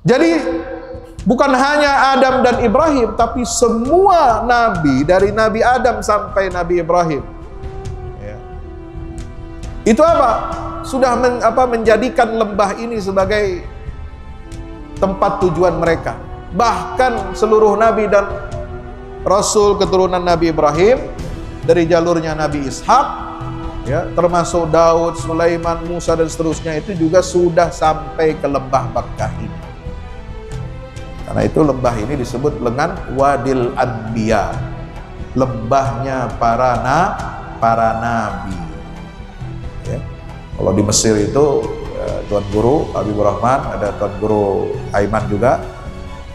Jadi bukan hanya Adam dan Ibrahim, tapi semua nabi dari Nabi Adam sampai Nabi Ibrahim. Ya. Itu apa? Sudah menjadikan lembah ini sebagai tempat tujuan mereka. Bahkan seluruh nabi dan rasul keturunan Nabi Ibrahim dari jalurnya Nabi Ishak, ya, termasuk Daud, Sulaiman, Musa dan seterusnya, itu juga sudah sampai ke lembah Makkah ini. Karena itu lembah ini disebut dengan Wadil Anbiya, lembahnya para nabi. Ya. Kalau di Mesir itu Tuan Guru Habibur Rahman, ada Tuan Guru Aiman juga,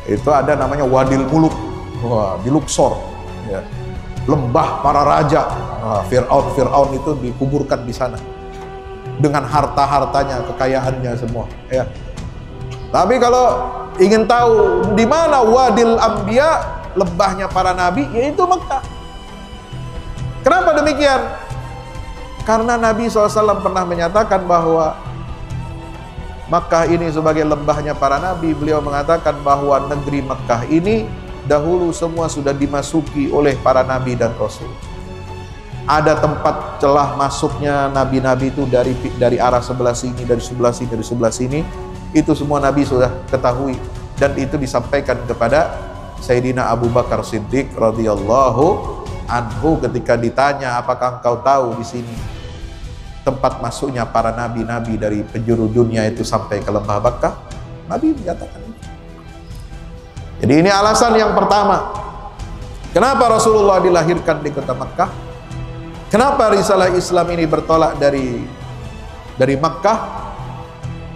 itu ada namanya Wadil Muluk. Wah, di Luxor, ya. Lembah para raja. Fir'aun itu dikuburkan di sana dengan harta-hartanya, kekayaannya semua, ya. Tapi kalau ingin tahu di mana Wadil Anbiya, lembahnya para nabi, yaitu Mekah. Kenapa demikian? Karena Nabi SAW pernah menyatakan bahwa Mekah ini sebagai lembahnya para nabi. Beliau mengatakan bahwa negeri Mekah ini dahulu semua sudah dimasuki oleh para nabi dan rasul. Ada tempat celah masuknya nabi-nabi itu dari arah sebelah sini, dari sebelah sini, dari sebelah sini. Itu semua nabi sudah ketahui, dan itu disampaikan kepada Sayyidina Abu Bakar Siddiq radhiyallahu anhu ketika ditanya, apakah engkau tahu di sini tempat masuknya para nabi-nabi dari penjuru dunia itu sampai ke lembah Makkah? Nabi menyatakan itu. Jadi ini alasan yang pertama. Kenapa Rasulullah dilahirkan di kota Makkah? Kenapa risalah Islam ini bertolak dari Makkah?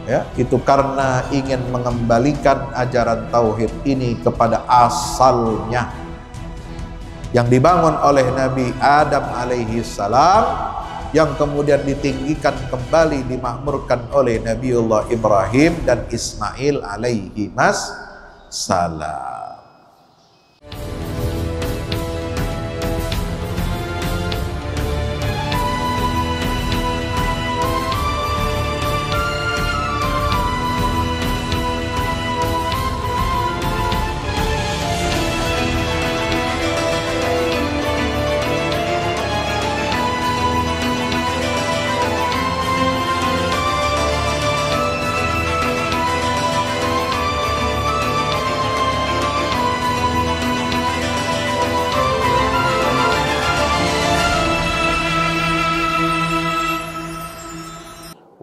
Ya, itu karena ingin mengembalikan ajaran tauhid ini kepada asalnya yang dibangun oleh Nabi Adam alaihi salam, yang kemudian ditinggikan kembali, dimakmurkan oleh Nabiullah Ibrahim dan Ismail alaihi salam.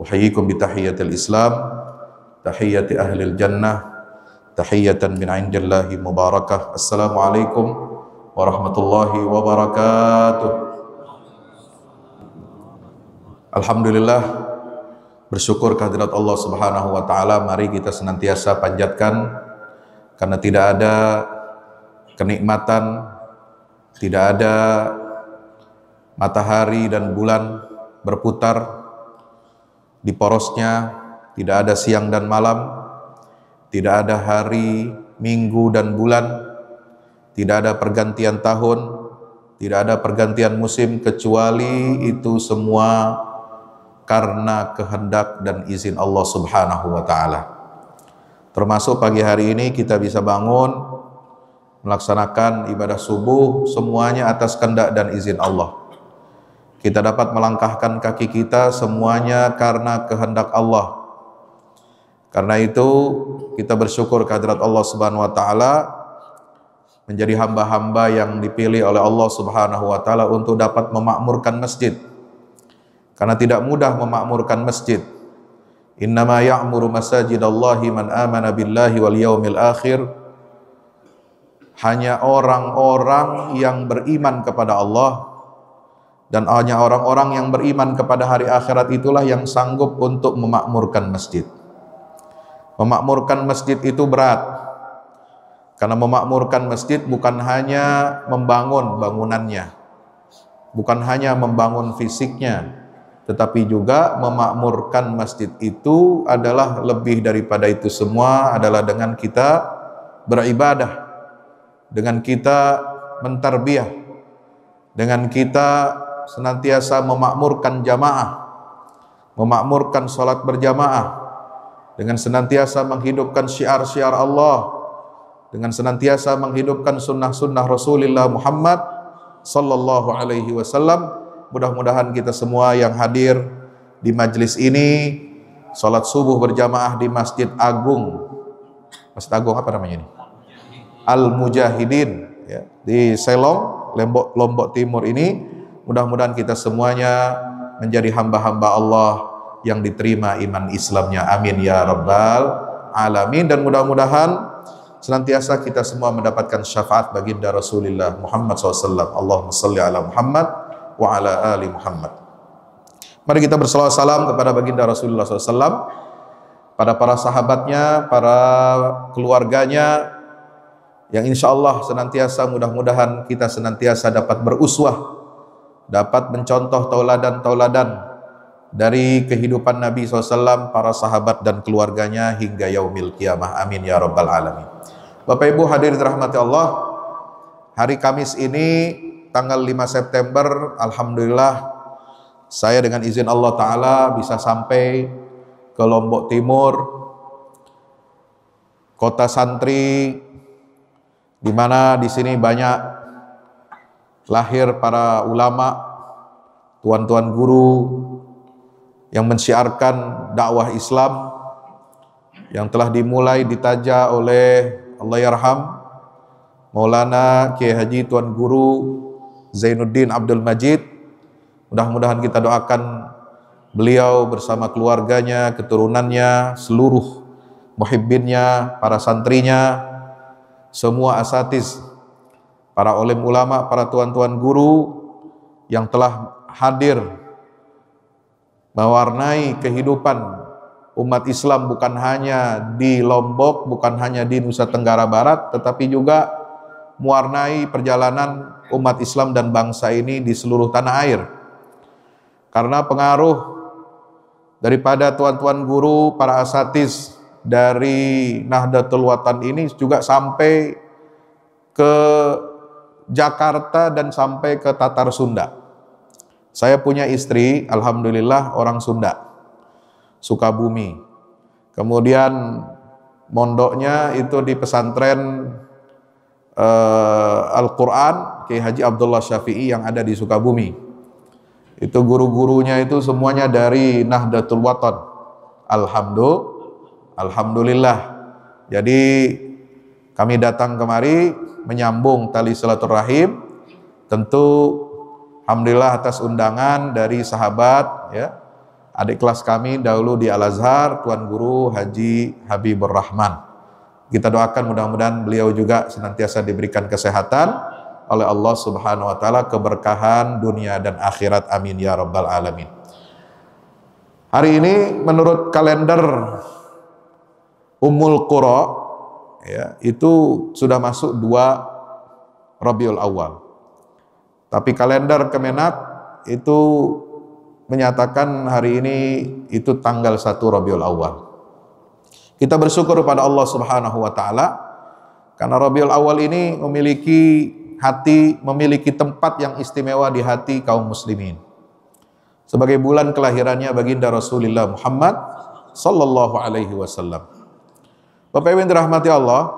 Uhayyikum bitahiyyatil Islam, tahiyyati ahlil jannah, tahiyyatan min indillahi mubarakah. Assalamualaikum warahmatullahi wabarakatuh. Alhamdulillah, bersyukur kehadirat Allah Subhanahu wa taala. Mari kita senantiasa panjatkan, karena tidak ada kenikmatan, tidak ada matahari dan bulan berputar di porosnya, tidak ada siang dan malam, tidak ada hari, minggu dan bulan, tidak ada pergantian tahun, tidak ada pergantian musim, kecuali itu semua karena kehendak dan izin Allah Subhanahu wa taala. Termasuk pagi hari ini kita bisa bangun melaksanakan ibadah subuh, semuanya atas kehendak dan izin Allah. Kita dapat melangkahkan kaki kita semuanya karena kehendak Allah. Karena itu kita bersyukur kehadirat Allah Subhanahu wa taala, menjadi hamba-hamba yang dipilih oleh Allah Subhanahu wa taala untuk dapat memakmurkan masjid. Karena tidak mudah memakmurkan masjid. Innama ya'muru masajidallahi man amana billahi wal yaumil akhir. Hanya orang-orang yang beriman kepada Allah, dan hanya orang-orang yang beriman kepada hari akhirat itulah yang sanggup untuk memakmurkan masjid. Memakmurkan masjid itu berat, karena memakmurkan masjid bukan hanya membangun bangunannya, bukan hanya membangun fisiknya, tetapi juga memakmurkan masjid itu adalah lebih daripada itu semua, adalah dengan kita beribadah, dengan kita mentarbiyah, dengan kita senantiasa memakmurkan jamaah, memakmurkan sholat berjamaah, dengan senantiasa menghidupkan syiar-syiar Allah, dengan senantiasa menghidupkan sunnah-sunnah Rasulullah Muhammad sallallahu alaihi wasallam. Mudah-mudahan kita semua yang hadir di majlis ini salat subuh berjamaah di Masjid Agung. Masjid Agung apa namanya ini? Al-Mujahidin ya, di Selong, Lombok Timur ini. Mudah-mudahan kita semuanya menjadi hamba-hamba Allah yang diterima iman Islamnya. Amin ya rabbal alamin. Dan mudah-mudahan senantiasa kita semua mendapatkan syafaat baginda Rasulullah Muhammad SAW. Allahumma salli ala Muhammad wa ala ali Muhammad. Mari kita bersalawat salam kepada baginda Rasulullah SAW, pada para sahabatnya, para keluarganya, yang insya Allah senantiasa, mudah-mudahan kita senantiasa dapat beruswah, dapat mencontoh tauladan-tauladan dari kehidupan Nabi SAW, para sahabat dan keluarganya hingga yaumil qiyamah. Amin ya rabbal alamin. Bapak Ibu hadirin rahmati Allah, hari Kamis ini tanggal 5 September, alhamdulillah saya dengan izin Allah Ta'ala bisa sampai ke Lombok Timur, kota santri, di mana di sini banyak lahir para ulama, tuan-tuan guru yang mensiarkan dakwah Islam yang telah dimulai ditaja oleh Allahyarham Maulana Kiai Haji Tuan Guru Zainuddin Abdul Majid. Mudah-mudahan kita doakan beliau bersama keluarganya, keturunannya, seluruh muhibbinnya, para santrinya, semua asatiz, para olim ulama, para tuan-tuan guru yang telah hadir mewarnai kehidupan umat Islam bukan hanya di Lombok, bukan hanya di Nusa Tenggara Barat, tetapi juga mewarnai perjalanan umat Islam dan bangsa ini di seluruh tanah air. Karena pengaruh daripada tuan-tuan guru, para asatiz dari Nahdlatul Watan ini juga sampai ke Jakarta dan sampai ke Tatar Sunda. Saya punya istri, alhamdulillah orang Sunda, Sukabumi. Kemudian mondoknya itu di pesantren Al-Quran Kiai Haji Abdullah Syafi'i yang ada di Sukabumi. Itu guru-gurunya itu semuanya dari Nahdlatul Watan. Alhamdulillah. Jadi kami datang kemari menyambung tali silaturahim. Tentu alhamdulillah atas undangan dari sahabat ya, adik kelas kami dahulu di Al-Azhar, Tuan Guru Haji Habibur Rahman. Kita doakan mudah-mudahan beliau juga senantiasa diberikan kesehatan oleh Allah Subhanahu wa taala, keberkahan dunia dan akhirat. Amin ya rabbal alamin. Hari ini menurut kalender Ummul Qura ya, itu sudah masuk 2 Rabiul Awal. Tapi kalender Kemenak itu menyatakan hari ini itu tanggal 1 Rabiul Awal. Kita bersyukur pada Allah Subhanahu wa taala karena Rabiul Awal ini memiliki tempat yang istimewa di hati kaum muslimin. Sebagai bulan kelahirannya baginda Rasulullah Muhammad sallallahu alaihi wasallam. Bapak Ibu yang dirahmati Allah,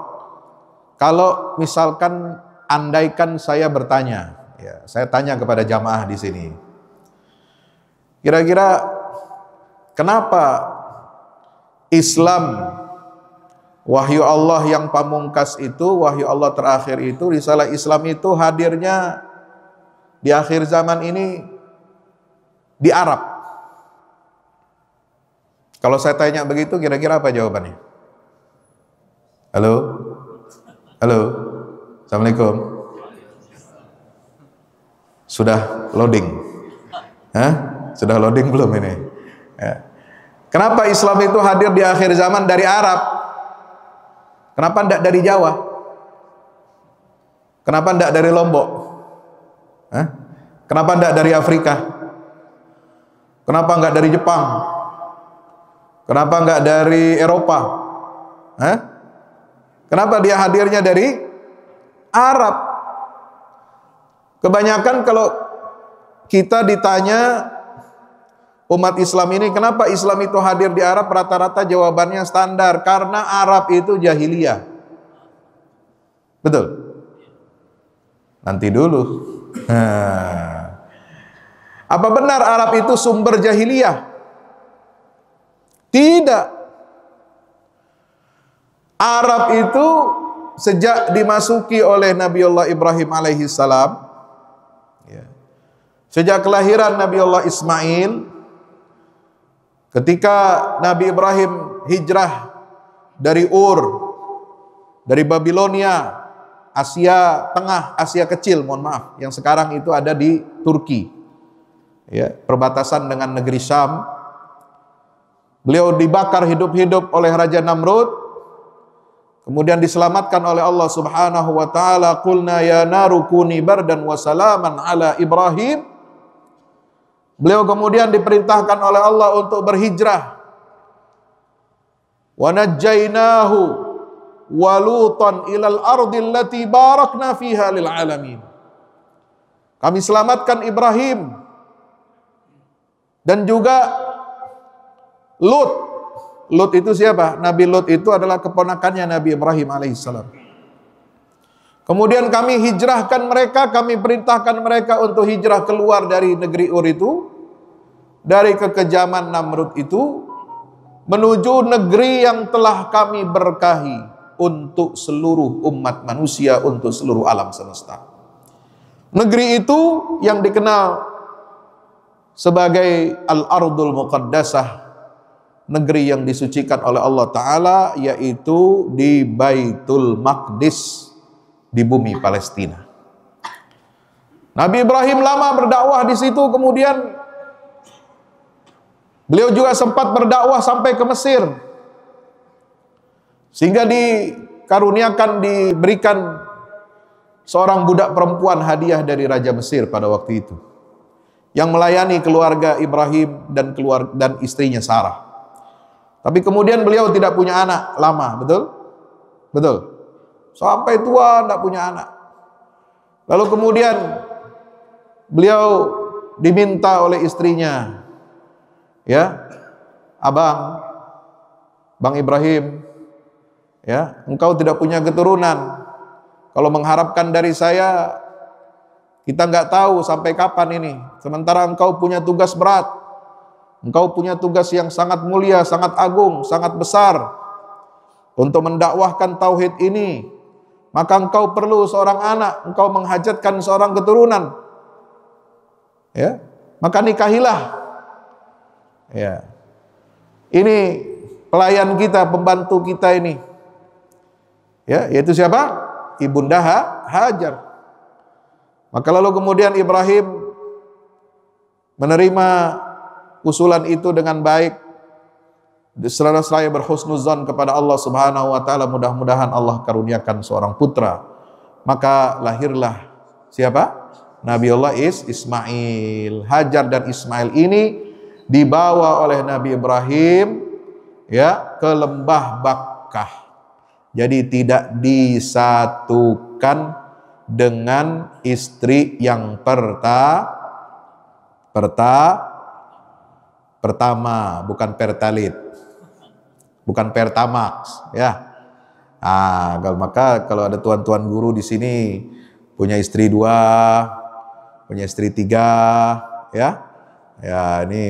kalau misalkan andaikan saya bertanya, ya, saya tanya kepada jamaah di sini, kira-kira kenapa Islam, wahyu Allah yang pamungkas itu, wahyu Allah terakhir itu, risalah Islam itu hadirnya di akhir zaman ini di Arab? Kalau saya tanya begitu, kira-kira apa jawabannya? Halo? Halo? Assalamualaikum? Sudah loading? Hah? Sudah loading belum ini? Ya. Kenapa Islam itu hadir di akhir zaman dari Arab? Kenapa tidak dari Jawa? Kenapa tidak dari Lombok? Hah? Kenapa tidak dari Afrika? Kenapa enggak dari Jepang? Kenapa enggak dari Eropa? Hah? Kenapa dia hadirnya dari Arab? Kebanyakan kalau kita ditanya umat Islam ini, kenapa Islam itu hadir di Arab? Rata-rata jawabannya standar, karena Arab itu jahiliyah. Betul? Nanti dulu. Apa benar Arab itu sumber jahiliyah? Tidak. Arab itu sejak dimasuki oleh Nabiullah Ibrahim alaihi salam, ya, sejak kelahiran Nabiullah Ismail, ketika Nabi Ibrahim hijrah dari Ur, dari Babilonia, Asia Tengah, Asia Kecil, mohon maaf, yang sekarang itu ada di Turki, ya, perbatasan dengan negeri Syam. Beliau dibakar hidup-hidup oleh Raja Namrud. Kemudian diselamatkan oleh Allah Subhanahu wa taala, qulna ya naru kuni bardan wa salaman ala Ibrahim. Beliau kemudian diperintahkan oleh Allah untuk berhijrah. Wa najjainahu wa lutan ilal ardil lati barakna fiha lil alamin. Kami selamatkan Ibrahim dan juga Lut. Lut itu siapa? Nabi Lut itu adalah keponakannya Nabi Ibrahim alaihissalam. Kemudian kami hijrahkan mereka, kami perintahkan mereka untuk hijrah keluar dari negeri Ur itu, dari kekejaman Namrud itu, menuju negeri yang telah kami berkahi untuk seluruh umat manusia, untuk seluruh alam semesta. Negeri itu yang dikenal sebagai Al-Ardul Muqaddasah, negeri yang disucikan oleh Allah Ta'ala, yaitu di Baitul Maqdis, di bumi Palestina. Nabi Ibrahim lama berdakwah di situ, kemudian beliau juga sempat berdakwah sampai ke Mesir, sehingga dikaruniakan, diberikan seorang budak perempuan hadiah dari Raja Mesir pada waktu itu, yang melayani keluarga Ibrahim dan istrinya Sarah. Tapi kemudian beliau tidak punya anak lama, betul? Betul. Sampai tua tidak punya anak. Lalu kemudian beliau diminta oleh istrinya, ya, Bang Ibrahim, ya, engkau tidak punya keturunan. Kalau mengharapkan dari saya, kita nggak tahu sampai kapan ini. Sementara engkau punya tugas berat. Engkau punya tugas yang sangat mulia, sangat agung, sangat besar untuk mendakwahkan tauhid ini. Maka engkau perlu seorang anak, engkau menghajatkan seorang keturunan. Ya, maka nikahilah. Ya. Ini pelayan kita, pembantu kita ini. Ya, yaitu siapa? Ibunda Hajar. Maka lalu kemudian Ibrahim menerima usulan itu dengan baik, seraya berhusnuzan kepada Allah Subhanahu wa taala, mudah-mudahan Allah karuniakan seorang putra. Maka lahirlah siapa? Nabiullah Ismail. Hajar dan Ismail ini dibawa oleh Nabi Ibrahim, ya, ke lembah Bakkah. Jadi tidak disatukan dengan istri yang pertama, bukan pertalit, bukan pertamax, ya. Maka kalau ada tuan-tuan guru di sini punya istri 2, punya istri 3, ya, ini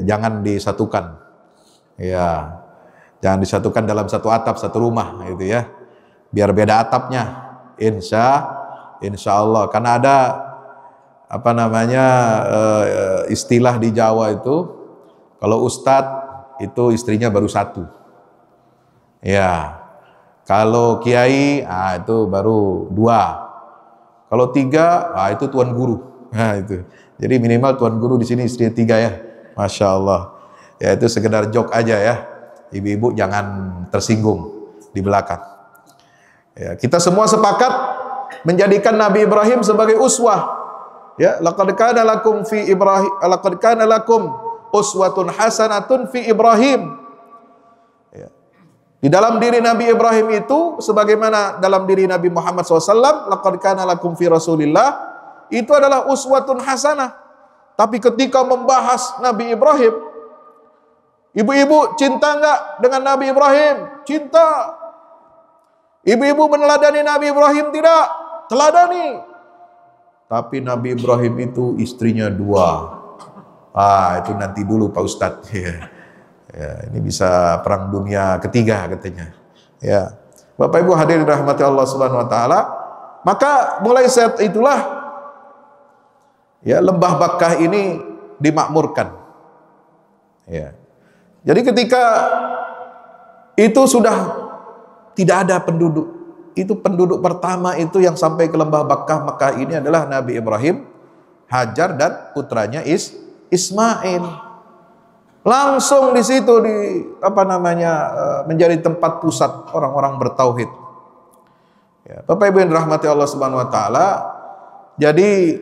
jangan disatukan, ya, jangan disatukan dalam satu atap, satu rumah, gitu ya, biar beda atapnya, insya Allah. Karena ada istilah di Jawa itu, kalau ustadz itu istrinya baru 1, ya. Kalau kiai, itu baru 2. Kalau 3, itu tuan guru. Nah, itu. Jadi minimal tuan guru di sini istrinya 3, ya. Masya Allah. Ya, itu sekedar joke aja, ya. Ibu-ibu jangan tersinggung di belakang. Ya, kita semua sepakat menjadikan Nabi Ibrahim sebagai uswah. Ya, laqad kana lakum uswatun hasanatun fi Ibrahim. Ya. Di dalam diri Nabi Ibrahim itu, sebagaimana dalam diri Nabi Muhammad SAW, laqad kana lakum fi Rasulillah, itu adalah uswatun hasanah. Tapi ketika membahas Nabi Ibrahim, ibu-ibu cinta enggak dengan Nabi Ibrahim? Cinta. Ibu-ibu meneladani Nabi Ibrahim? Tidak, teladani. Tapi Nabi Ibrahim itu istrinya 2. Itu nanti dulu Pak Ustadz. Ya, ini bisa perang dunia ketiga katanya. Ya, Bapak Ibu hadirin rahmati Allah Subhanahu Wa Taala. Maka mulai saat itulah ya lembah Bakkah ini dimakmurkan. Ya. Jadi ketika itu sudah tidak ada penduduk, itu penduduk pertama itu yang sampai ke lembah Bakkah Mekah ini adalah Nabi Ibrahim, Hajar dan putranya Ismail. Langsung di situ menjadi tempat pusat orang-orang bertauhid. Ya, Bapak Ibu yang dirahmati Allah Subhanahu Wa Taala. Jadi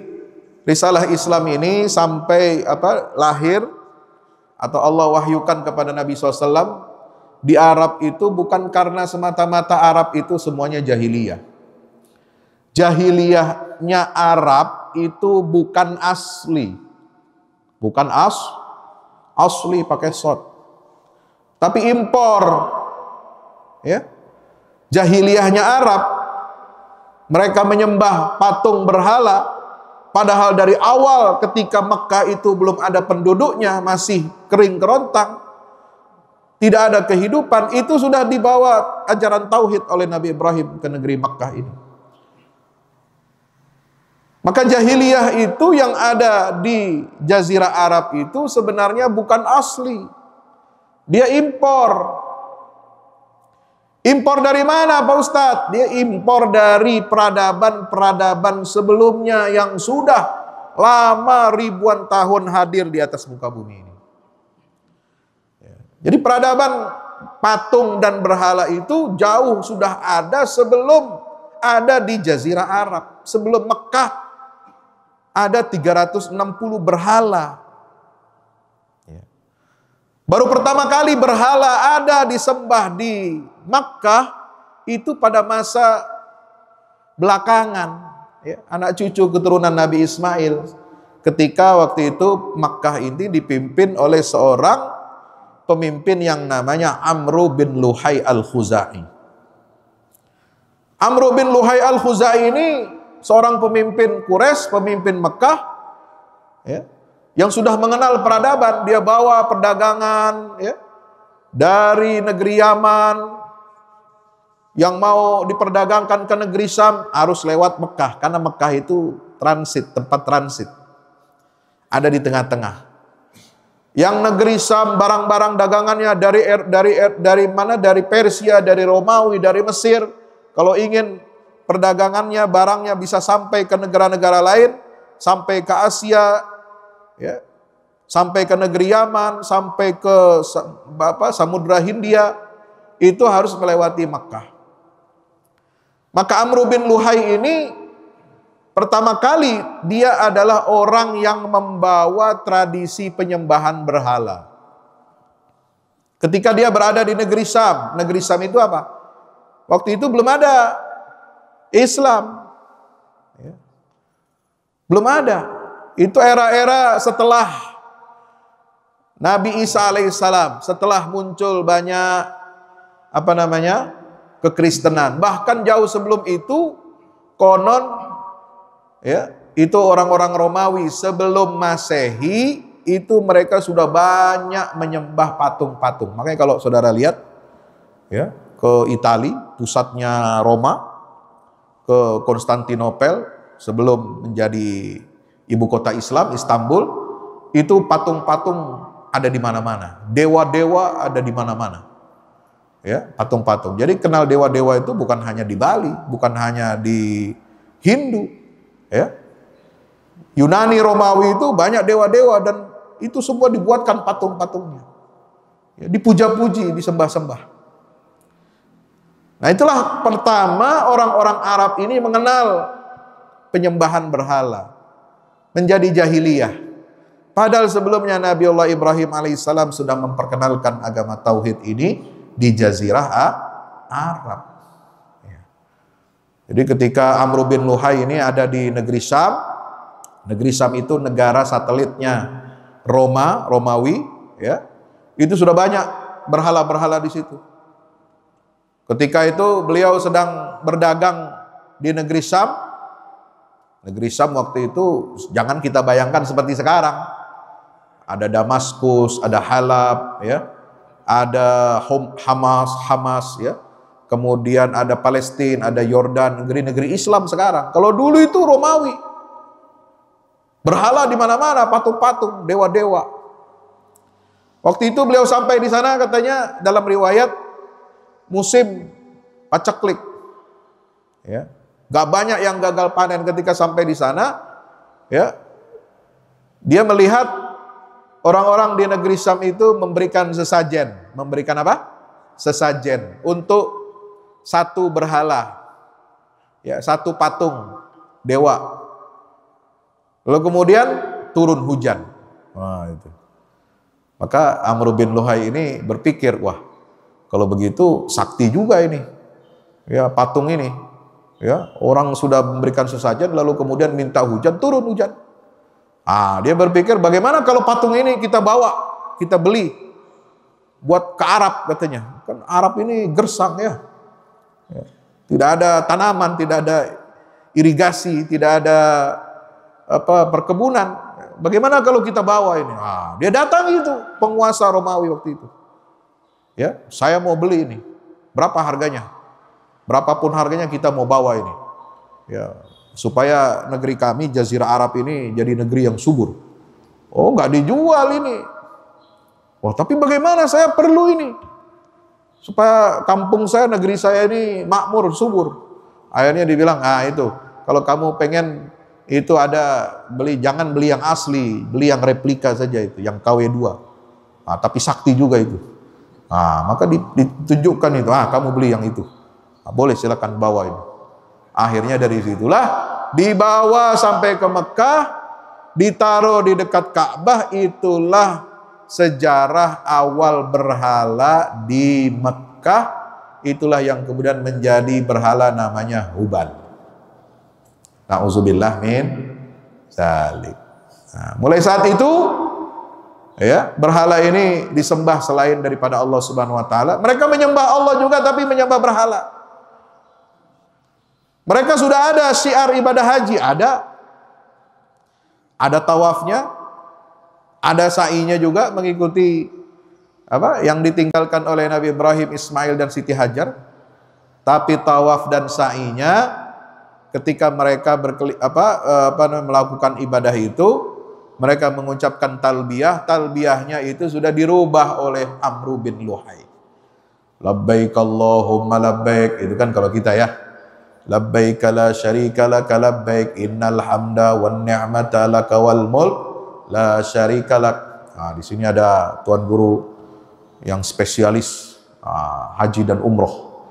risalah Islam ini sampai lahir atau Allah wahyukan kepada Nabi SAW di Arab itu bukan karena semata-mata Arab itu semuanya jahiliyah. Jahiliyahnya Arab itu bukan asli, bukan asli pakai shot, tapi impor. Ya, jahiliyahnya Arab, mereka menyembah patung berhala, padahal dari awal ketika Mekah itu belum ada penduduknya, masih kering kerontang, tidak ada kehidupan, itu sudah dibawa ajaran tauhid oleh Nabi Ibrahim ke negeri Mekah ini. Maka jahiliyah itu yang ada di Jazirah Arab itu sebenarnya bukan asli. Dia impor. Impor dari mana Pak Ustadz? Dia impor dari peradaban-peradaban sebelumnya yang sudah lama ribuan tahun hadir di atas muka bumi ini. Jadi peradaban patung dan berhala itu jauh sudah ada sebelum ada di Jazirah Arab. Sebelum Mekah ada 360 berhala. Baru pertama kali berhala ada disembah di Makkah itu pada masa belakangan. Anak cucu keturunan Nabi Ismail. Ketika waktu itu Makkah ini dipimpin oleh seorang pemimpin yang namanya Amru bin Luhai al-Khuzai. Amru bin Luhai al-Khuzai ini seorang pemimpin Quraisy, pemimpin Mekah, ya, yang sudah mengenal peradaban. Dia bawa perdagangan ya, dari negeri Yaman yang mau diperdagangkan ke negeri Syam harus lewat Mekah, karena Mekah itu transit, tempat transit, ada di tengah-tengah. Yang negeri Syam barang-barang dagangannya dari mana? Dari Persia, dari Romawi, dari Mesir. Kalau ingin perdagangannya, barangnya bisa sampai ke negara-negara lain, sampai ke Asia, ya, sampai ke negeri Yaman, sampai ke Samudra Hindia, itu harus melewati Makkah. Maka Amru bin Luhai ini pertama kali dia adalah orang yang membawa tradisi penyembahan berhala. Ketika dia berada di negeri Syam itu apa? Waktu itu belum ada Islam, ya. Belum ada. Itu era-era setelah Nabi Isa alaihissalam, setelah muncul banyak kekristenan. Bahkan jauh sebelum itu konon ya, itu orang-orang Romawi sebelum Masehi itu mereka sudah banyak menyembah patung-patung. Makanya kalau saudara lihat ya, ke Italia, pusatnya Roma, ke Konstantinopel sebelum menjadi ibu kota Islam, Istanbul, itu patung-patung ada di mana-mana, dewa-dewa ada di mana-mana, ya, patung-patung. Jadi kenal dewa-dewa itu bukan hanya di Bali, bukan hanya di Hindu, ya, Yunani, Romawi itu banyak dewa-dewa dan itu semua dibuatkan patung-patungnya, ya, dipuja-puji, disembah-sembah. Nah, itulah pertama orang-orang Arab ini mengenal penyembahan berhala, menjadi jahiliyah. Padahal sebelumnya Nabi Allah Ibrahim alaihissalam sudah memperkenalkan agama tauhid ini di Jazirah Arab. Jadi ketika Amru bin Luhai ini ada di negeri Syam, Negeri Syam itu negara satelitnya Romawi, ya. Itu sudah banyak berhala-berhala di situ. Ketika itu beliau sedang berdagang di negeri Syam. Negeri Syam waktu itu jangan kita bayangkan seperti sekarang. Ada Damaskus, ada Halab, ya. Ada Hamas, ya. Kemudian ada Palestina, ada Yordan, negeri-negeri Islam sekarang. Kalau dulu itu Romawi. Berhala di mana-mana, patung-patung, dewa-dewa. Waktu itu beliau sampai di sana, katanya dalam riwayat musim paceklik, ya, gak banyak yang gagal panen. Ketika sampai di sana, ya, dia melihat orang-orang di negeri Syam itu memberikan sesajen. Memberikan apa? Sesajen untuk satu berhala, ya, satu patung dewa. Lalu kemudian turun hujan. Wah, itu. Maka Amr bin Luhai ini berpikir, wah, kalau begitu sakti juga ini, ya, patung ini, ya, orang sudah memberikan sesajen lalu kemudian minta hujan, turun hujan. Dia berpikir, bagaimana kalau patung ini kita bawa, kita beli buat ke Arab, katanya. Kan Arab ini gersang, ya, tidak ada tanaman, tidak ada irigasi, tidak ada perkebunan. Bagaimana kalau kita bawa ini? Dia datang itu penguasa Romawi waktu itu. Ya, saya mau beli ini. Berapa harganya? Berapapun harganya kita mau bawa ini. Ya, supaya negeri kami Jazirah Arab ini jadi negeri yang subur. Oh, nggak dijual ini. Wah, tapi bagaimana, saya perlu ini supaya kampung saya, negeri saya ini makmur, subur. Akhirnya dibilang, itu kalau kamu pengen itu ada, jangan beli yang asli, beli yang replika saja itu, yang KW2. Tapi sakti juga itu. Maka ditunjukkan itu, kamu beli yang itu. Boleh, silakan bawa ini. Akhirnya dari situlah dibawa sampai ke Mekah, ditaruh di dekat Ka'bah. Itulah sejarah awal berhala di Mekah. Itulah yang kemudian menjadi berhala namanya Hubal. Na'udzubillah min dzalik. Mulai saat itu, ya, berhala ini disembah selain daripada Allah Subhanahu wa taala. Mereka menyembah Allah juga tapi menyembah berhala. Mereka sudah ada syiar ibadah haji, ada tawafnya, ada sa'inya juga, mengikuti apa yang ditinggalkan oleh Nabi Ibrahim, Ismail dan Siti Hajar. Tapi tawaf dan sa'inya, ketika mereka melakukan ibadah itu, mereka mengucapkan talbiyah. Talbiyahnya itu sudah dirubah oleh Amr bin Luhai. Labbaik Allahumma labbaik. Itu kan kalau kita, ya, labbaik la syarika laka labbaik innal hamda wan ni'mata laka wal mulk la syarika lak. Di sini ada tuan guru yang spesialis haji dan umroh,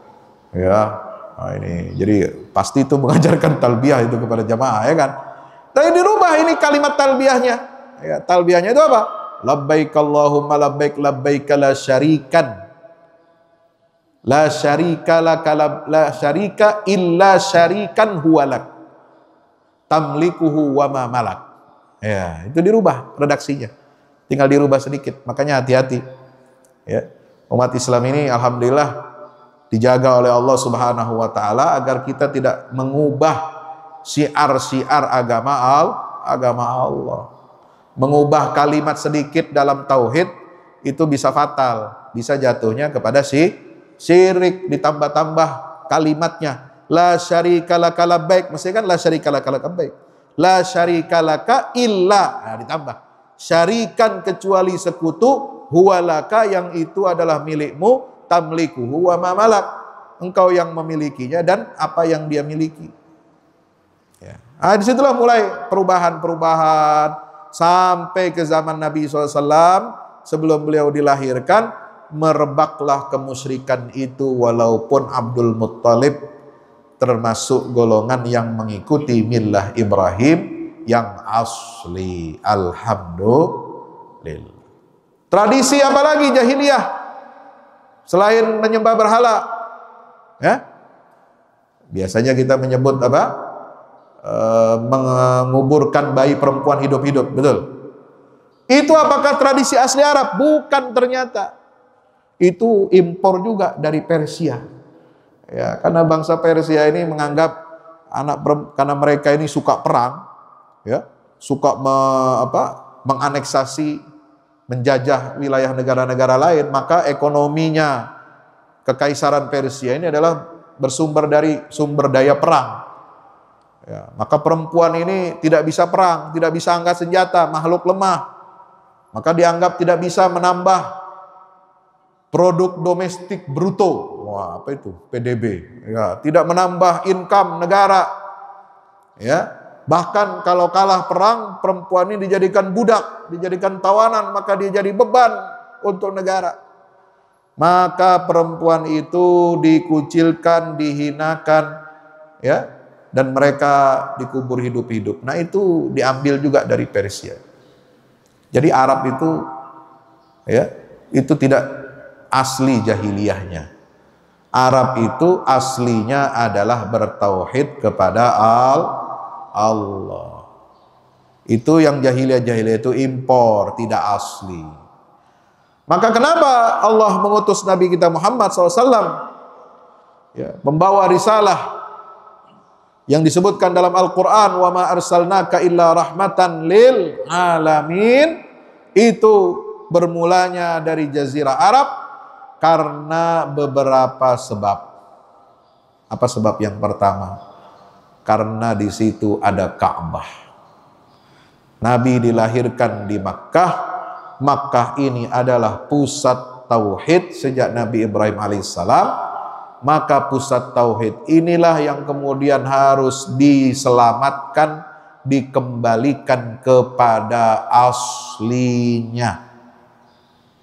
ya. Ini jadi pasti itu mengajarkan talbiyah itu kepada jamaah, ya kan. Tapi dirubah ini kalimat talbiyahnya, ya. Talbiyahnya itu apa? Labbaik Allahumma labbaik labbaik la syarikan la syarika laka la syarika illa syarikan huwalak tamlikuhu wa ma malak. Ya, itu dirubah redaksinya. Tinggal dirubah sedikit. Makanya hati-hati, ya. Umat Islam ini alhamdulillah dijaga oleh Allah Subhanahu wa taala agar kita tidak mengubah syiar-syiar agama Allah. Mengubah kalimat sedikit dalam tauhid itu bisa fatal, bisa jatuhnya kepada syirik. Ditambah-tambah kalimatnya, la syarika laka labbaik, mesti kan la syarika laka labbaik. La syarika laka illa, ditambah syarikan kecuali sekutu, huwalaka yang itu adalah milikmu, tamlikuhu wa ma malak, engkau yang memilikinya dan apa yang dia miliki. Ya. Disitulah mulai perubahan-perubahan sampai ke zaman Nabi SAW. Sebelum beliau dilahirkan, merebaklah kemusyrikan itu, walaupun Abdul Muttalib termasuk golongan yang mengikuti millah Ibrahim yang asli. Alhamdulillah. Tradisi apa lagi jahiliyah selain menyembah berhala, ya? Biasanya kita menyebut apa? menguburkan bayi perempuan hidup-hidup, betul? Itu apakah tradisi asli Arab? Bukan, ternyata itu impor juga dari Persia. Ya, karena bangsa Persia ini menganggap karena mereka ini suka perang, ya, suka menganeksasi, menjajah wilayah negara-negara lain, maka ekonominya kekaisaran Persia ini adalah bersumber dari sumber daya perang. Ya, maka perempuan ini tidak bisa perang, tidak bisa angkat senjata, makhluk lemah. Maka dianggap tidak bisa menambah produk domestik bruto. Wah, apa itu? PDB. Ya, tidak menambah income negara. Ya, bahkan kalau kalah perang, perempuan ini dijadikan budak, dijadikan tawanan, maka dia jadi beban untuk negara. Maka perempuan itu dikucilkan, dihinakan, ya, dan mereka dikubur hidup-hidup. Nah, itu diambil juga dari Persia. Jadi Arab itu, ya, itu tidak asli jahiliyahnya. Arab itu aslinya adalah bertauhid kepada Allah. Itu yang jahiliyah itu impor, tidak asli. Maka kenapa Allah mengutus Nabi kita Muhammad SAW, ya, membawa risalah yang disebutkan dalam Al-Quran, wa ma arsalnaka illa rahmatan lil alamin, itu bermulanya dari Jazirah Arab karena beberapa sebab. Apa sebab yang pertama? Karena di situ ada Ka'bah. Nabi dilahirkan di Makkah. Makkah ini adalah pusat tauhid sejak Nabi Ibrahim alaihissalam. Maka pusat tauhid inilah yang kemudian harus diselamatkan, dikembalikan kepada aslinya.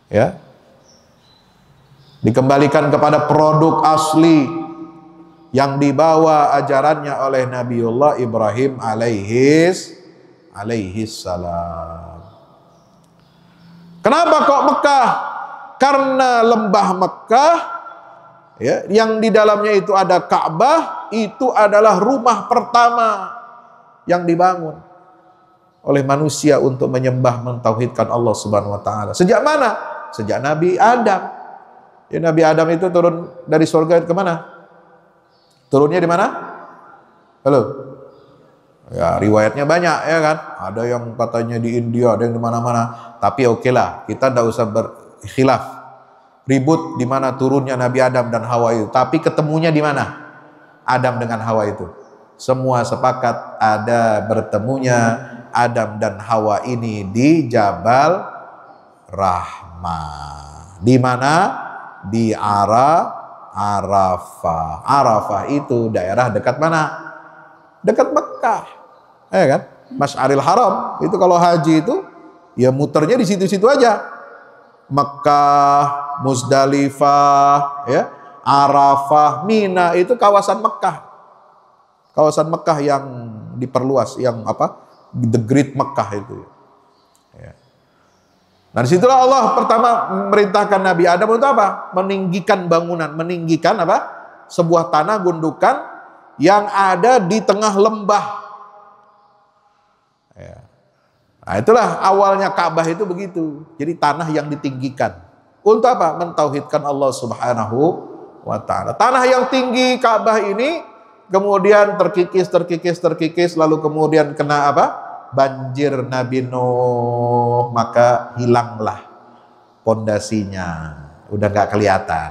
Ya. Dikembalikan kepada produk asli yang dibawa ajarannya oleh Nabiullah Ibrahim alaihis salam. Kenapa kok Mekah? Karena lembah Mekah, ya, yang di dalamnya itu ada Ka'bah, itu adalah rumah pertama yang dibangun oleh manusia untuk menyembah, mentauhidkan Allah Subhanahu wa taala. Sejak mana? Sejak Nabi Adam. Ya, Nabi Adam itu turun dari surga ke mana? Turunnya di mana? Halo. Ya, riwayatnya banyak, ya kan? Ada yang katanya di India, ada yang di mana-mana. Tapi oke lah, kita tidak usah berkhilaf, ribut di mana turunnya Nabi Adam dan Hawa itu. Tapi ketemunya di mana? Adam dengan Hawa itu. Semua sepakat ada bertemunya Adam dan Hawa ini di Jabal Rahmah. Di mana? Di Arafah. Arafah itu daerah dekat mana? Dekat Mekah, ya kan? Masy'aril Haram itu kalau haji itu ya muternya di situ-situ aja. Mekah, Muzdalifah, ya, Arafah, Mina, itu kawasan Mekah. Kawasan Mekah yang diperluas, yang apa? The Great Mekah itu. Ya. Nah, disitulah Allah pertama memerintahkan Nabi Adam untuk apa? Meninggikan bangunan, meninggikan apa? Sebuah tanah gundukan yang ada di tengah lembah. Ya. Nah, itulah awalnya Ka'bah itu begitu. Jadi tanah yang ditinggikan. Untuk apa? Mentauhidkan Allah Subhanahu wa ta'ala. Tanah yang tinggi Ka'bah ini kemudian terkikis lalu kemudian kena apa? Banjir Nabi Nuh, maka hilanglah pondasinya. Udah nggak kelihatan.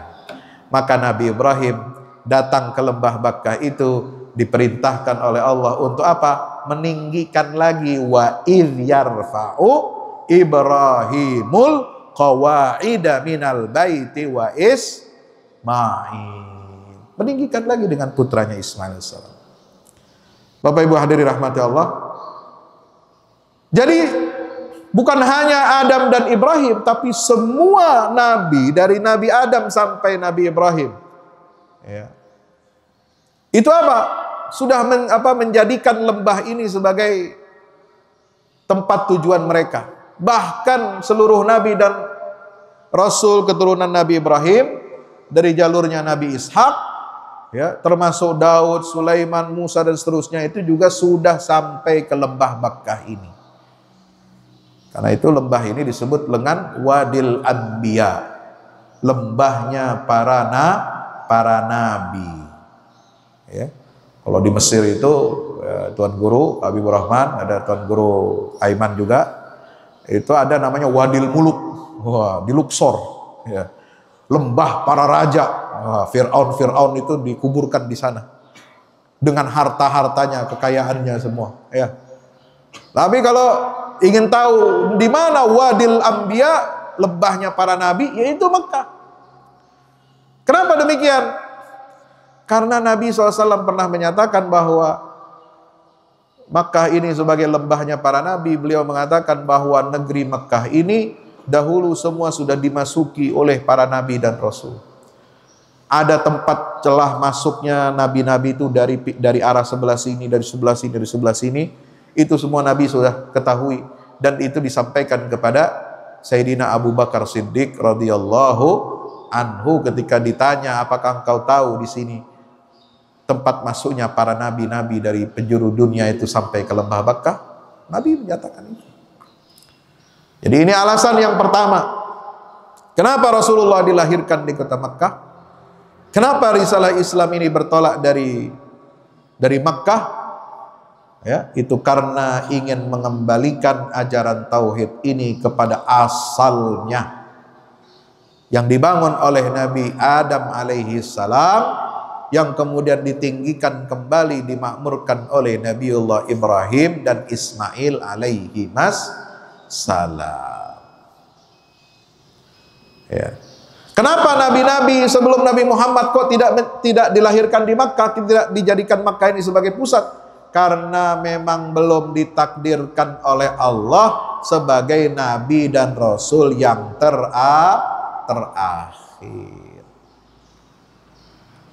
Maka Nabi Ibrahim datang ke lembah Bakkah itu diperintahkan oleh Allah untuk apa? Meninggikan lagi, wa idh yarfa'u Ibrahimul qawa'ida minal baiti wa Ismail. Meninggikan lagi dengan putranya Ismail AS. Bapak Ibu hadirin rahmati Allah. Jadi bukan hanya Adam dan Ibrahim, tapi semua nabi dari Nabi Adam sampai Nabi Ibrahim. Ya. Itu apa? Sudah menjadikan lembah ini sebagai tempat tujuan mereka. Bahkan seluruh nabi dan rasul keturunan Nabi Ibrahim dari jalurnya Nabi Ishak ya, termasuk Daud, Sulaiman, Musa dan seterusnya, itu juga sudah sampai ke lembah Makkah ini. Karena itu lembah ini disebut dengan Wadil Anbiya, lembahnya para nabi. Ya. Kalau di Mesir itu Tuan Guru Habibur Rahman, ada Tuan Guru Aiman juga, itu ada namanya Wadil Muluk. Wah, di Luxor, ya. Lembah para raja. Fir'aun itu dikuburkan di sana dengan harta-hartanya, kekayaannya semua, ya. Tapi kalau ingin tahu di mana Wadil Anbiya, lembahnya para nabi, yaitu Mekah. Kenapa demikian? Karena Nabi SAW pernah menyatakan bahwa Mekah ini sebagai lembahnya para nabi. Beliau mengatakan bahwa negeri Mekah ini dahulu semua sudah dimasuki oleh para nabi dan rasul. Ada tempat celah masuknya nabi-nabi itu dari arah sebelah sini, dari sebelah sini, dari sebelah sini. Itu semua nabi sudah ketahui, dan itu disampaikan kepada Sayyidina Abu Bakar Siddiq radhiyallahu anhu ketika ditanya, apakah engkau tahu di sini tempat masuknya para nabi-nabi dari penjuru dunia itu sampai ke lembah Makkah? Nabi menyatakan itu. Jadi ini alasan yang pertama. Kenapa Rasulullah dilahirkan di kota Makkah? Kenapa risalah Islam ini bertolak dari Makkah? Ya, itu karena ingin mengembalikan ajaran tauhid ini kepada asalnya yang dibangun oleh Nabi Adam alaihi salam, yang kemudian ditinggikan kembali, dimakmurkan oleh Nabiullah Ibrahim dan Ismail alaihi salam. Ya. Kenapa nabi-nabi sebelum Nabi Muhammad kok tidak dilahirkan di Makkah, tidak dijadikan Makkah ini sebagai pusat? Karena memang belum ditakdirkan oleh Allah sebagai nabi dan rasul yang terakhir.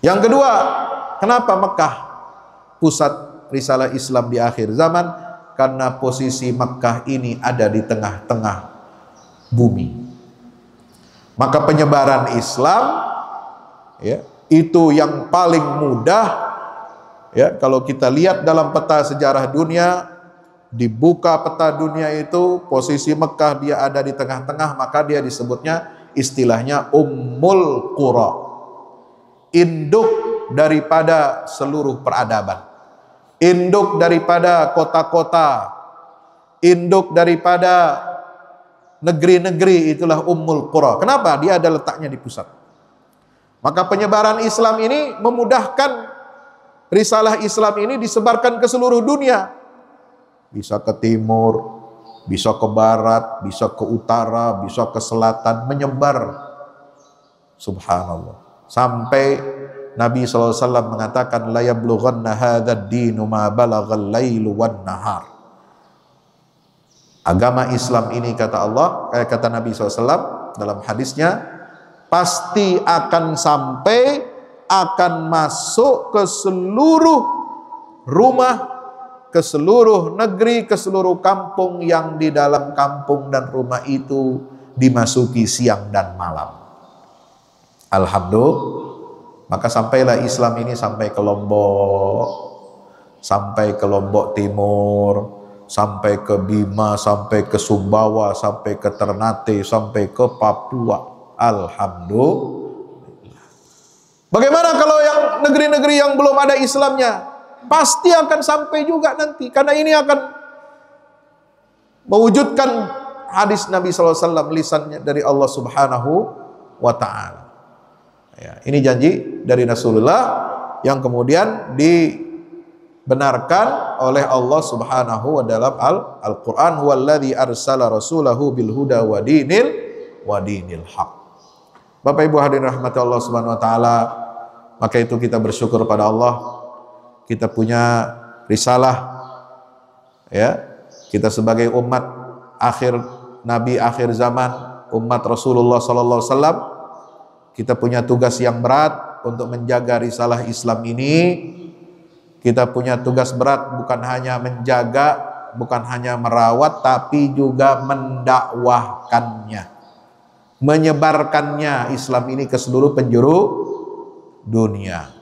Yang kedua, kenapa Makkah pusat risalah Islam di akhir zaman? Karena posisi Makkah ini ada di tengah-tengah bumi. Maka penyebaran Islam, ya, itu yang paling mudah. Ya, kalau kita lihat dalam peta sejarah dunia, dibuka peta dunia itu, posisi Makkah dia ada di tengah-tengah, maka dia disebutnya, istilahnya Ummul Qura, induk daripada seluruh peradaban. Induk daripada kota-kota, induk daripada negeri-negeri, itulah Ummul Qura. Kenapa? Dia ada letaknya di pusat. Maka penyebaran Islam ini memudahkan risalah Islam ini disebarkan ke seluruh dunia. Bisa ke timur, bisa ke barat, bisa ke utara, bisa ke selatan, menyebar. Subhanallah. Sampai Nabi SAW mengatakan, la yablughanna hadzal dinu ma balaghal lailu wan nahar. Agama Islam ini, kata Nabi SAW dalam hadisnya, pasti akan sampai, akan masuk ke seluruh rumah, ke seluruh negeri, ke seluruh kampung yang di dalam kampung dan rumah itu dimasuki siang dan malam. Alhamdulillah. Maka sampailah Islam ini sampai ke Lombok, sampai ke Lombok Timur, sampai ke Bima, sampai ke Sumbawa, sampai ke Ternate, sampai ke Papua. Alhamdulillah. Bagaimana kalau yang negeri-negeri yang belum ada Islamnya? Pasti akan sampai juga nanti, karena ini akan mewujudkan hadis Nabi SAW, lisannya dari Allah Subhanahu wa Ta'ala. Ya, ini janji dari Rasulullah yang kemudian dibenarkan oleh Allah Subhanahu wa dalam Al-Qur'an, huwallazi arsala rasulahu bil huda wa dinil haq. Bapak Ibu hadirin rahmati Allah Subhanahu wa taala, maka itu kita bersyukur pada Allah, kita punya risalah, ya. Kita sebagai umat akhir nabi akhir zaman, umat Rasulullah sallallahu alaihi wasallam, kita punya tugas yang berat untuk menjaga risalah Islam ini. Kita punya tugas berat bukan hanya menjaga, bukan hanya merawat, tapi juga mendakwahkannya, menyebarkannya Islam ini ke seluruh penjuru dunia.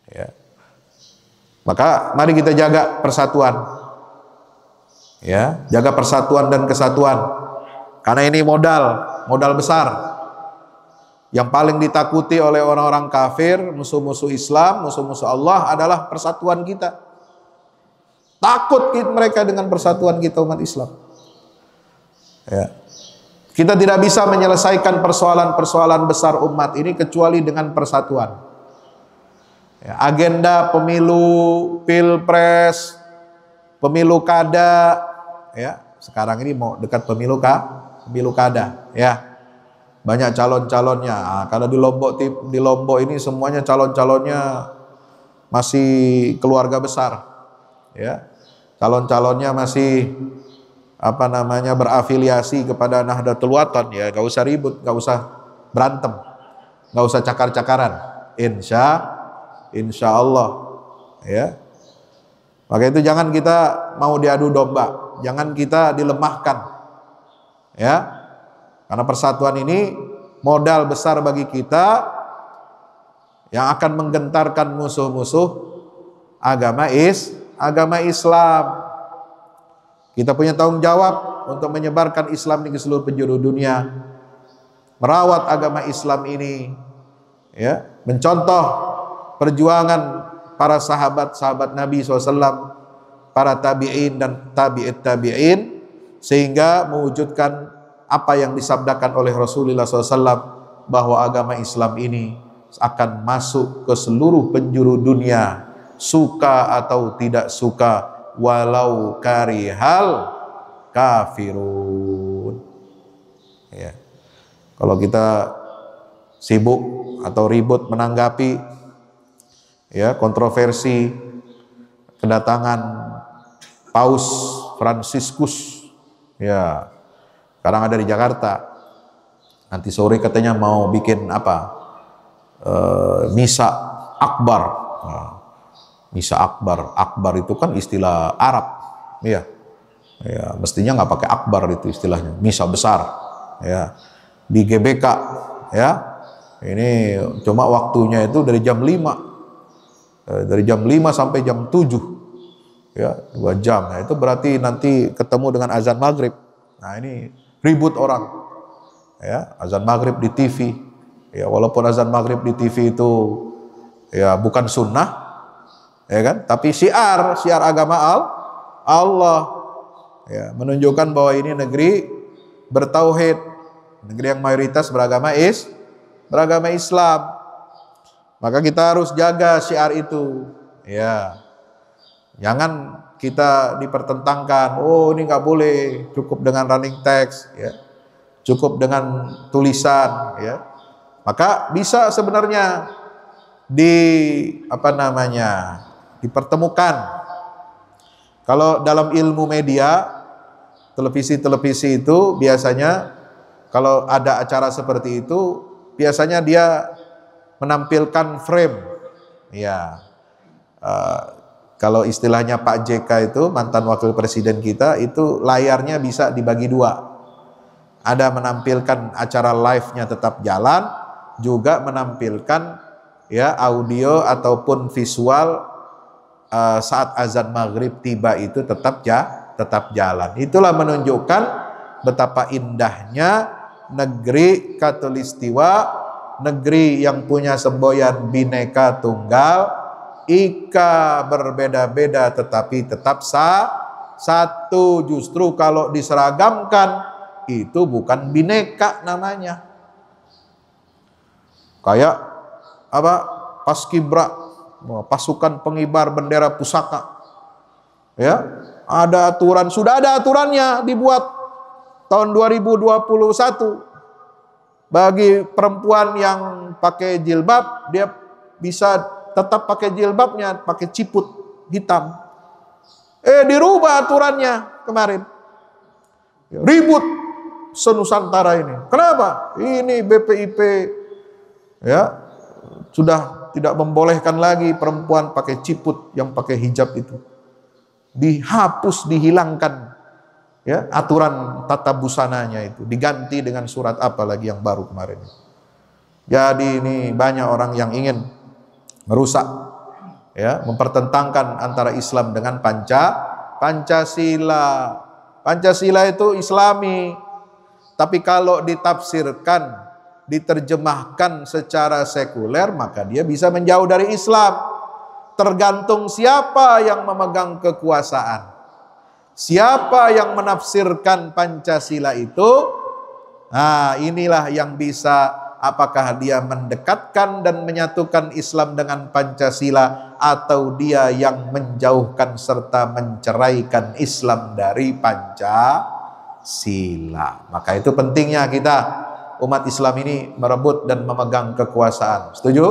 Ya. Maka mari kita jaga persatuan. Ya, jaga persatuan dan kesatuan. Karena ini modal besar. Yang paling ditakuti oleh orang-orang kafir, musuh-musuh Islam, musuh-musuh Allah adalah persatuan kita. Takut mereka dengan persatuan kita umat Islam. Ya. Kita tidak bisa menyelesaikan persoalan-persoalan besar umat ini kecuali dengan persatuan. Ya, agenda pemilu, pilpres, pemilu kada, ya sekarang ini mau dekat pemilu kada, ya. Banyak calon-calonnya. Nah, kalau di Lombok ini semuanya calon-calonnya masih keluarga besar, ya. Calon-calonnya masih berafiliasi kepada Nahdlatul Wathon, ya. Gak usah ribut, gak usah berantem, gak usah cakar-cakaran. Insya Allah, ya. Maka itu jangan kita mau diadu domba, jangan kita dilemahkan, ya. Karena persatuan ini modal besar bagi kita yang akan menggentarkan musuh-musuh agama Islam. Kita punya tanggung jawab untuk menyebarkan Islam di seluruh penjuru dunia, merawat agama Islam ini, ya, mencontoh perjuangan para sahabat-sahabat Nabi SAW, para tabi'in dan tabi'in, sehingga mewujudkan apa yang disabdakan oleh Rasulullah SAW, bahwa agama Islam ini akan masuk ke seluruh penjuru dunia, suka atau tidak suka, walau karihal kafirun. Ya. Kalau kita sibuk atau ribut menanggapi, ya, kontroversi kedatangan Paus Fransiskus, ya, sekarang ada di Jakarta. Nanti sore katanya mau bikin misa akbar. Nah, misa akbar itu kan istilah Arab, ya. Ya, mestinya nggak pakai akbar itu istilahnya, misa besar, ya, di GBK, ya. Ini cuma waktunya itu dari jam 5 sampai jam 7, ya, 2 jam. Nah, itu berarti nanti ketemu dengan azan maghrib. Nah, ini ribut orang, ya, azan maghrib di TV, ya, walaupun azan maghrib di TV itu, ya, bukan sunnah, ya kan, tapi syiar agama Allah, ya, menunjukkan bahwa ini negeri bertauhid, negeri yang mayoritas beragama Islam. Maka kita harus jaga syiar itu, ya. Jangan kita dipertentangkan, oh ini nggak boleh, cukup dengan running text, ya, cukup dengan tulisan, ya. Maka bisa sebenarnya dipertemukan. Kalau dalam ilmu media, televisi itu biasanya kalau ada acara seperti itu, biasanya dia menampilkan frame, ya. Kalau istilahnya Pak JK itu, mantan wakil presiden kita, itu layarnya bisa dibagi 2. Ada menampilkan acara live-nya tetap jalan, juga menampilkan, ya, audio ataupun visual saat azan maghrib tiba itu tetap jalan. Itulah menunjukkan betapa indahnya negeri Katulistiwa, negeri yang punya semboyan Bhinneka Tunggal Ika, berbeda-beda tetapi tetap satu. Justru kalau diseragamkan itu bukan bineka namanya. Kayak Paskibra, pasukan pengibar bendera pusaka, ya, ada aturan, sudah ada aturannya dibuat tahun 2021. Bagi perempuan yang pakai jilbab, dia bisa tetap pakai jilbabnya, pakai ciput hitam. Dirubah aturannya kemarin. Ribut senusantara ini. Kenapa? Ini BPIP, ya, sudah tidak membolehkan lagi perempuan pakai ciput yang pakai hijab itu. Dihapus, dihilangkan, ya, aturan tata busananya itu, diganti dengan surat apa lagi yang baru kemarin. Jadi ini banyak orang yang ingin merusak ya, mempertentangkan antara Islam dengan Pancasila. Pancasila itu Islami, tapi kalau ditafsirkan, diterjemahkan secara sekuler, maka dia bisa menjauh dari Islam. Tergantung siapa yang memegang kekuasaan, siapa yang menafsirkan Pancasila itu. Nah, inilah yang bisa, apakah dia mendekatkan dan menyatukan Islam dengan Pancasila, atau dia yang menjauhkan serta menceraikan Islam dari Pancasila. Maka itu pentingnya kita, umat Islam ini, merebut dan memegang kekuasaan. Setuju?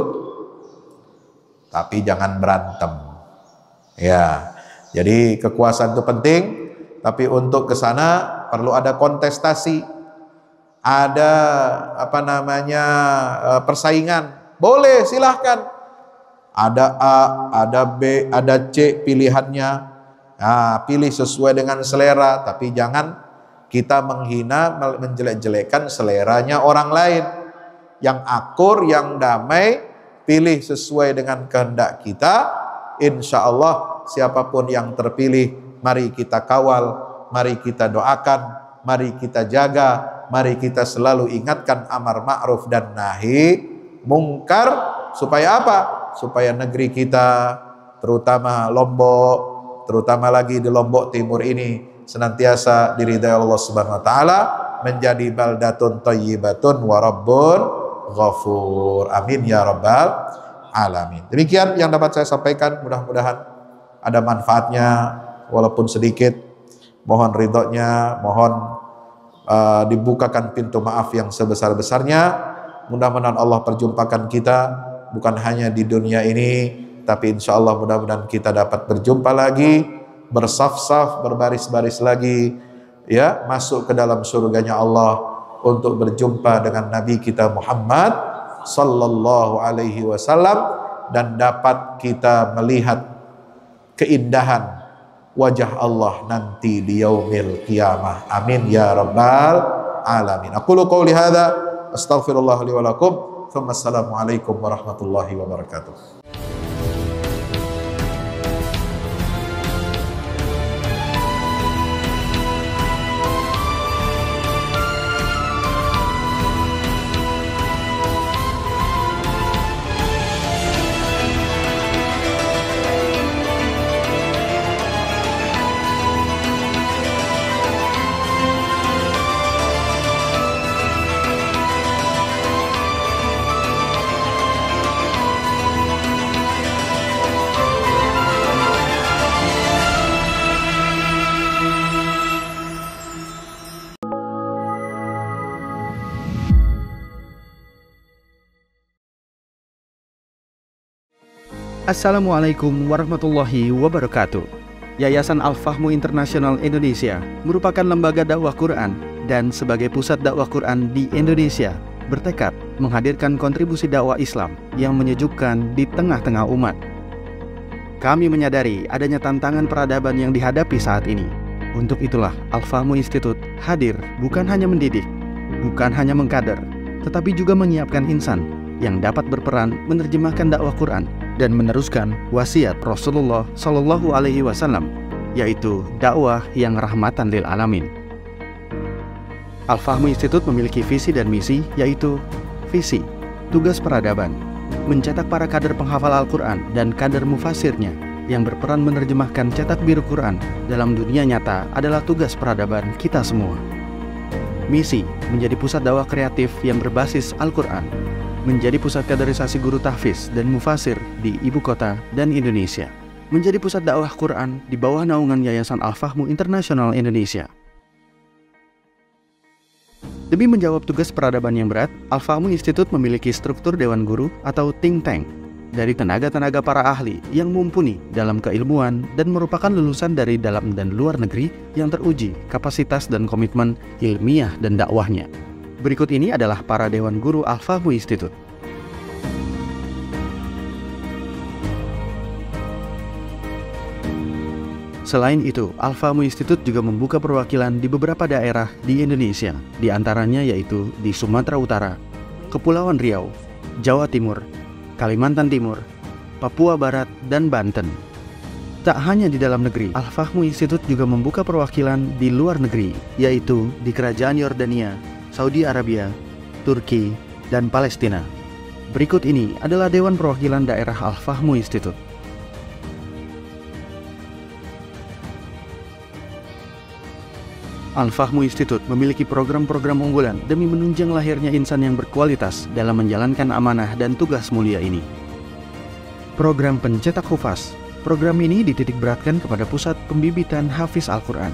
Tapi jangan berantem. Ya, jadi kekuasaan itu penting, tapi untuk ke sana perlu ada kontestasi. Ada persaingan, boleh, silahkan. Ada A, ada B, ada C pilihannya. Nah, pilih sesuai dengan selera, tapi jangan kita menghina, menjelek-jelekan seleranya orang lain. Yang akur, yang damai, pilih sesuai dengan kehendak kita. Insya Allah siapapun yang terpilih, mari kita kawal, mari kita doakan, mari kita jaga. Mari kita selalu ingatkan amar ma'ruf dan nahi mungkar. Supaya apa? Supaya negeri kita, terutama Lombok, terutama lagi di Lombok Timur ini, senantiasa diridai Allah Subhanahu wa taala, menjadi baldatun thayyibatun wa rabbun ghafur. Amin ya rabbal alamin. Demikian yang dapat saya sampaikan, mudah-mudahan ada manfaatnya walaupun sedikit. Mohon ridhonya, mohon dibukakan pintu maaf yang sebesar-besarnya. Mudah-mudahan Allah perjumpakan kita bukan hanya di dunia ini, tapi insya Allah mudah-mudahan kita dapat berjumpa lagi, bersaf-saf, berbaris-baris lagi, ya, masuk ke dalam surganya Allah untuk berjumpa dengan Nabi kita Muhammad sallallahu alaihi wasallam, dan dapat kita melihat keindahan wajah Allah nanti di yaumil qiyamah. Amin ya rabbal alamin. Aqulu qouli hadza astaghfirullah li wa lakum. Assalamualaikum warahmatullahi wabarakatuh. Assalamualaikum warahmatullahi wabarakatuh. Yayasan Al-Fahmu International Indonesia merupakan lembaga dakwah Quran dan sebagai pusat dakwah Quran di Indonesia bertekad menghadirkan kontribusi dakwah Islam yang menyejukkan di tengah-tengah umat. Kami menyadari adanya tantangan peradaban yang dihadapi saat ini. Untuk itulah Al-Fahmu Institute hadir bukan hanya mendidik, bukan hanya mengkader, tetapi juga menyiapkan insan yang dapat berperan menerjemahkan dakwah Quran dan meneruskan wasiat Rasulullah Shallallahu Alaihi Wasallam, yaitu dakwah yang rahmatan lil alamin. Al-Fahmu Institute memiliki visi dan misi, yaitu visi, tugas peradaban, mencetak para kader penghafal Al-Quran dan kader mufasirnya yang berperan menerjemahkan cetak biru Quran dalam dunia nyata adalah tugas peradaban kita semua. Misi, menjadi pusat dakwah kreatif yang berbasis Al-Quran, menjadi pusat kaderisasi guru tahfiz dan mufasir di ibu kota dan Indonesia, menjadi pusat dakwah Quran di bawah naungan Yayasan Al-Fahmu International Indonesia. Demi menjawab tugas peradaban yang berat, Al-Fahmu Institute memiliki struktur Dewan Guru atau think tank dari tenaga-tenaga para ahli yang mumpuni dalam keilmuan dan merupakan lulusan dari dalam dan luar negeri yang teruji kapasitas dan komitmen ilmiah dan dakwahnya. Berikut ini adalah para Dewan Guru Al-Fahmu Institute. Selain itu, Al-Fahmu Institute juga membuka perwakilan di beberapa daerah di Indonesia, di antaranya yaitu di Sumatera Utara, Kepulauan Riau, Jawa Timur, Kalimantan Timur, Papua Barat, dan Banten. Tak hanya di dalam negeri, Al-Fahmu Institute juga membuka perwakilan di luar negeri, yaitu di Kerajaan Yordania, Saudi Arabia, Turki, dan Palestina. Berikut ini adalah Dewan Perwakilan Daerah Al-Fahmu Institute. Al-Fahmu Institute memiliki program-program unggulan demi menunjang lahirnya insan yang berkualitas dalam menjalankan amanah dan tugas mulia ini. Program Pencetak Hufaz. Program ini dititik beratkan kepada Pusat Pembibitan Hafiz Al-Quran.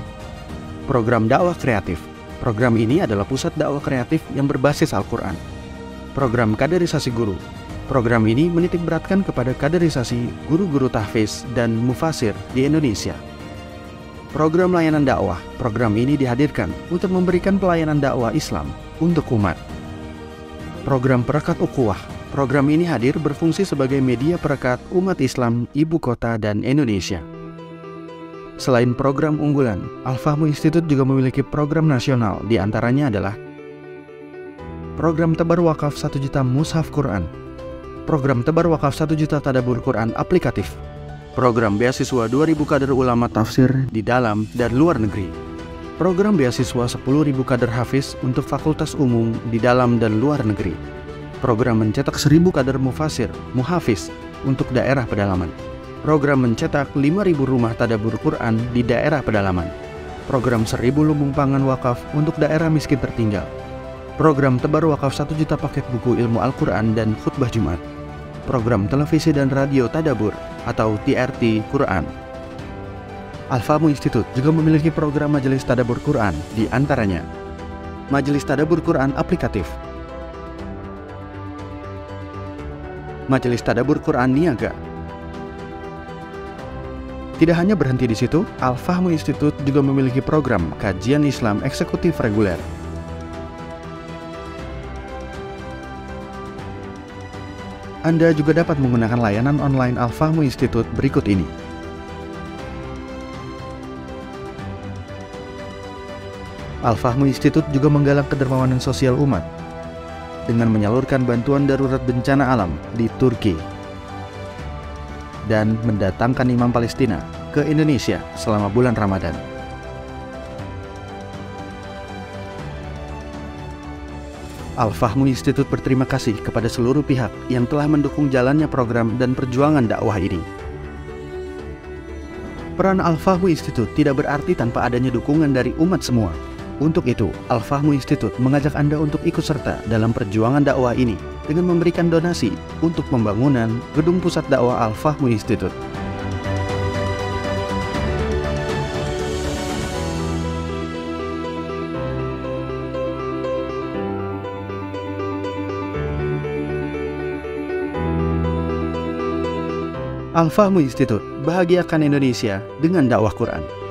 Program Dakwah Kreatif. Program ini adalah pusat dakwah kreatif yang berbasis Al-Quran. Program Kaderisasi Guru. Program ini menitik beratkan kepada kaderisasi guru-guru tahfiz dan mufasir di Indonesia. Program Layanan Dakwah. Program ini dihadirkan untuk memberikan pelayanan dakwah Islam untuk umat. Program Perekat Ukhuwah. Program ini hadir berfungsi sebagai media perekat umat Islam Ibu Kota dan Indonesia. Selain program unggulan, Al-Fahmu Institute juga memiliki program nasional, di antaranya adalah Program Tebar Wakaf 1 Juta Mushaf Quran, Program Tebar Wakaf 1 Juta Tadabbur Quran Aplikatif, Program Beasiswa 2.000 kader ulama tafsir di dalam dan luar negeri, Program Beasiswa 10.000 kader hafiz untuk fakultas umum di dalam dan luar negeri, Program Mencetak 1.000 kader mufasir, muhafiz untuk daerah pedalaman, Program Mencetak 5.000 rumah tadabbur Quran di daerah pedalaman, Program 1.000 lumbung pangan wakaf untuk daerah miskin tertinggal, Program Tebar Wakaf 1 Juta paket buku ilmu Al-Quran dan khutbah Jumat, Program Televisi dan Radio Tadabbur atau TRT Quran. Al-Fahmu Institute juga memiliki program Majelis Tadabbur Quran, di antaranya Majelis Tadabbur Quran Aplikatif, Majelis Tadabbur Quran Niaga. Tidak hanya berhenti di situ, Al-Fahmu Institute juga memiliki program Kajian Islam Eksekutif Reguler. Anda juga dapat menggunakan layanan online Al-Fahmu Institute berikut ini. Al-Fahmu Institute juga menggalang kedermawanan sosial umat dengan menyalurkan bantuan darurat bencana alam di Turki dan mendatangkan imam Palestina ke Indonesia selama bulan Ramadan. Al-Fahmu Institute berterima kasih kepada seluruh pihak yang telah mendukung jalannya program dan perjuangan dakwah ini. Peran Al-Fahmu Institute tidak berarti tanpa adanya dukungan dari umat semua. Untuk itu, Al-Fahmu Institute mengajak Anda untuk ikut serta dalam perjuangan dakwah ini dengan memberikan donasi untuk pembangunan gedung pusat dakwah Al-Fahmu Institute. Al-Fahmu Institute, bahagiakan Indonesia dengan dakwah Quran.